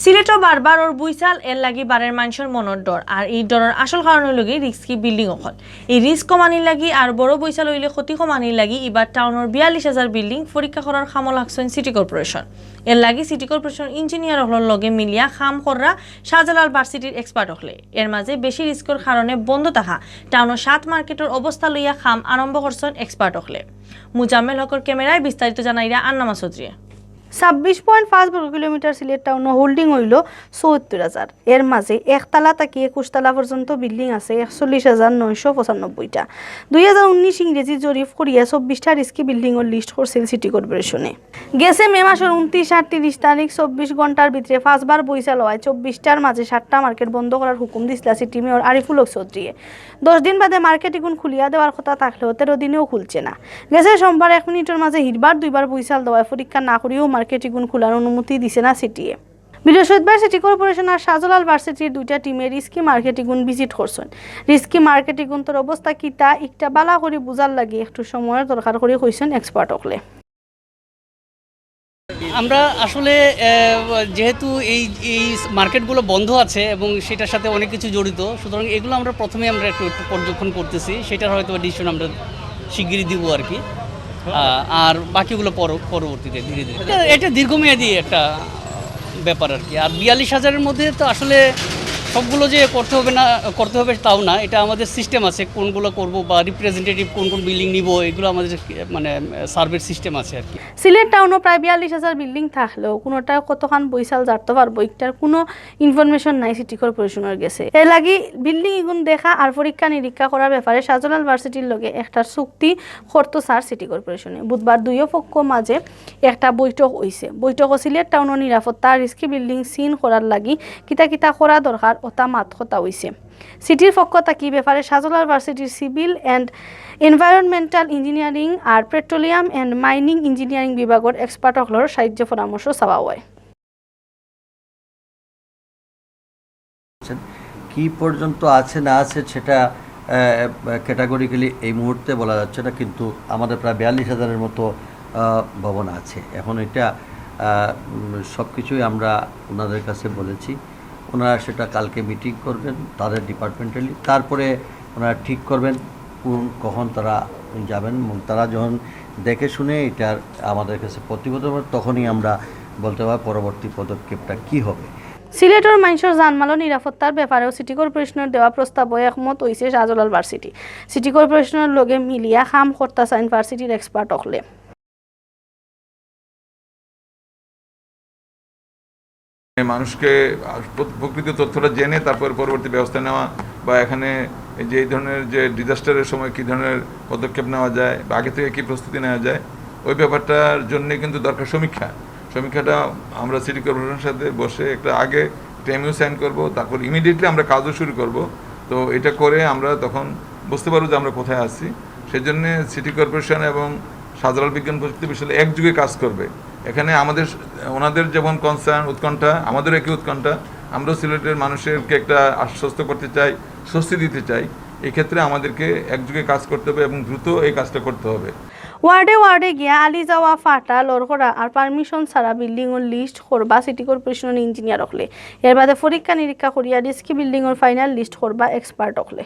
সিলেটও বারবার ওর বুইচাল এর লাগি বারের মানুষের মনের ডর আর এই ডরের আসল কারণ হইল কি রিস্কি বিল্ডিং অকল এই রিস্ক কমানির লাগি আর বড় বুইচাল হইলে ক্ষতি কমানির লাগি এবার টাউনের 42,000 বিল্ডিং পরীক্ষা করার খামল হাকছেন সিটি কর্পোরেশন। এর লাগি সিটি কর্পোরেশন ইঞ্জিনিয়ার হলর লগে মিলিয়া খাম কররা শাহজালাল ভার্সিটির এক্সপার্ট হলে এর মাঝে বেশি রিস্কের কারণে বন্ধ থাকা টাউনের 7 মার্কেটের অবস্থা লইয়া খাম আরম্ভ করছেন এক্সপার্ট হলে। মুজাম্মেল হকর ক্যামেরায় বিস্তারিত জানাইরা আন্নামা চৌধুরী। 26.5 বর্গ কিলোমিটার সিলেট টাউন হোল্ডিং হইল ৭৪,০০০। এর মাঝে একতলা থেকে ২১ তলা পর্যন্ত বিল্ডিং আছে ৪১,৯৯৫টা। 2019 ইংরেজি জরিপ করিয়া 24টা রিস্কি বিল্ডিংয়ের লিস্ট করছিল সিটি কর্পোরেশনে। গেছে মে মাসের 29 আর 30 তারিখ 24 ঘন্টার ভিতরে 5 বার বইচাল হয় 24টার মাঝে 7টা মার্কেট বন্ধ করার হুকুম দিছিল সিটি মেয়র আরিফুল হক চৌধুরী। 10 দিন বাদে মার্কেট এখন খুলিয়া দেওয়ার কথা থাকলেও 13 দিনেও খুলছে না। গেছে সোমবার 1 মিনিটের মাঝে হিরবার 2বার বইচাল দেওয়ায় পরীক্ষা না করিয়েও মার্কেট এখন খোলার অনুমতি দিছে না সিটিএ। বৃহস্পতিবার সিটি কর্পোরেশন আর শাহজালাল ভার্সিটির 2টা টিমে রিস্কি মার্কেটিং ভিজিট করছেন। রিস্কি মার্কেটিং তোর অবস্থা কিতা একটা বালা করে বুঝার লাগে একটু সময়ের দরকার করে কইছেন এক্সপার্ট হকলে। আমরা আসলে যেহেতু এই মার্কেটগুলো বন্ধ আছে এবং সেটার সাথে অনেক কিছু জড়িত, সুতরাং এগুলো আমরা প্রথমে একটু পর্যবেক্ষণ করতেছি। সেটার হয়তো ডিসিশন আমরা শিগগিরই দিব আর কি, আর বাকিগুলো পরবর্তীতে ধীরে ধীরে। এটা দীর্ঘমেয়াদী একটা ব্যাপার আর কি। আর 42,000-এর মধ্যে তো আসলে সবগুলো যে করতে হবে তাও না, এটা আমাদের সিস্টেম আছে কোনগুলো করব বা রিপ্রেজেন্টেটিভ কোন কোন বিল্ডিং নিব, এগুলো আমাদের মানে সার্ভের সিস্টেম আছে আর কি। সিলেট টাউনও প্রায় 42,000 বিল্ডিং থাকলেও কোনোটা কতখান বইসাল জানতে পারবো একটার কোনো ইনফরমেশন নাই সিটি কর্পোরেশনের গেছে। এর লাগি বিল্ডিং এগুন দেখা আর পরীক্ষা নিরীক্ষা করার ব্যাপারে শাহজালাল ভার্সিটির লগে একটা চুক্তি করত স্যার সিটি কর্পোরেশনে। বুধবার দুই পক্ষ মাঝে একটা বৈঠক হয়েছে। বৈঠক সিলেট টাউনের নিরাপত্তা রিস্কি বিল্ডিং সিন করার লাগি কিতা কিতা করা দরকার ওটা মাত কথা হয়েছে। সিটির পক্ষ থাকি ব্যাপারে শাহজালাল ভার্সিটির সিভিল অ্যান্ড এনভায়রনমেন্টাল ইঞ্জিনিয়ারিং আর পেট্রোলিয়াম অ্যান্ড মাইনিং ইঞ্জিনিয়ারিং বিভাগের এক্সপার্ট হকলর সাহায্য পরামর্শ চাওয়া হয়। কি পর্যন্ত আছে না আছে সেটা ক্যাটাগরিক্যালি এই মুহূর্তে বলা যাচ্ছে না, কিন্তু আমাদের প্রায় 42,000-এর মতো ভবন আছে। এখন এটা সব কিছুই আমরা ওনাদের কাছে বলেছি, ওনারা সেটা কালকে মিটিং করবেন তাদের ডিপার্টমেন্টালি, তারপরে ওনারা ঠিক করবেন কখন তারা যাবেন এবং তারা যখন দেখে শুনে এটার আমাদের কাছে প্রতিবেদন তখনই আমরা বলতে পারব পরবর্তী পদক্ষেপটা কী হবে। সিলেটের মানুষের জানমালের নিরাপত্তার ব্যাপারেও সিটি কর্পোরেশনের দেওয়া প্রস্তাবে একমত হয়েছে শাহজালাল ভার্সিটি। সিটি কর্পোরেশনের লগে মিলিয়া কাম করতে চান ভার্সিটির এক্সপার্ট হকলে। মানুষকে প্রকৃত তথ্যটা জেনে তারপর পরবর্তী ব্যবস্থা নেওয়া বা এখানে যে এই ধরনের যে ডিজাস্টারের সময় কী ধরনের পদক্ষেপ নেওয়া যায় বা আগে থেকে কী প্রস্তুতি নেওয়া যায়, ওই ব্যাপারটার জন্যে কিন্তু দরকার সমীক্ষাটা আমরা সিটি কর্পোরেশনের সাথে বসে একটা আগে টেমিও সাইন করব, তারপর ইমিডিয়েটলি আমরা কাজও শুরু করব। তো এটা করে আমরা তখন বুঝতে পারবো যে আমরা কোথায় আছি। সেজন্য সিটি কর্পোরেশন এবং শাহজালাল বিজ্ঞান প্রযুক্তি বিশ্ববিদ্যালয় একযুগে কাজ করবে। এখানে ওনাদের যেমন কনসার্ন উৎকণ্ঠা, আমাদের একই উৎকণ্ঠা। আমরাও সিলেটের মানুষেরকে একটা আশ্বস্ত করতে চাই, স্বস্তি দিতে চাই। এক্ষেত্রে আমাদেরকে একযুগে কাজ করতে হবে এবং দ্রুত এই কাজটা করতে হবে। ওয়ার্ডে ওয়ার্ডে গিয়া আলি যাওয়া ফাটা লড়করা আর পারমিশন ছাড়া বিল্ডিংয়ের লিস্ট করবা সিটি কর্পোরেশনের ইঞ্জিনিয়ার হকলে। এর বাদে পরীক্ষা নিরীক্ষা করিয়া রিস্কি বিল্ডিংয়ের ফাইনাল লিস্ট করবা এক্সপার্ট হকলে।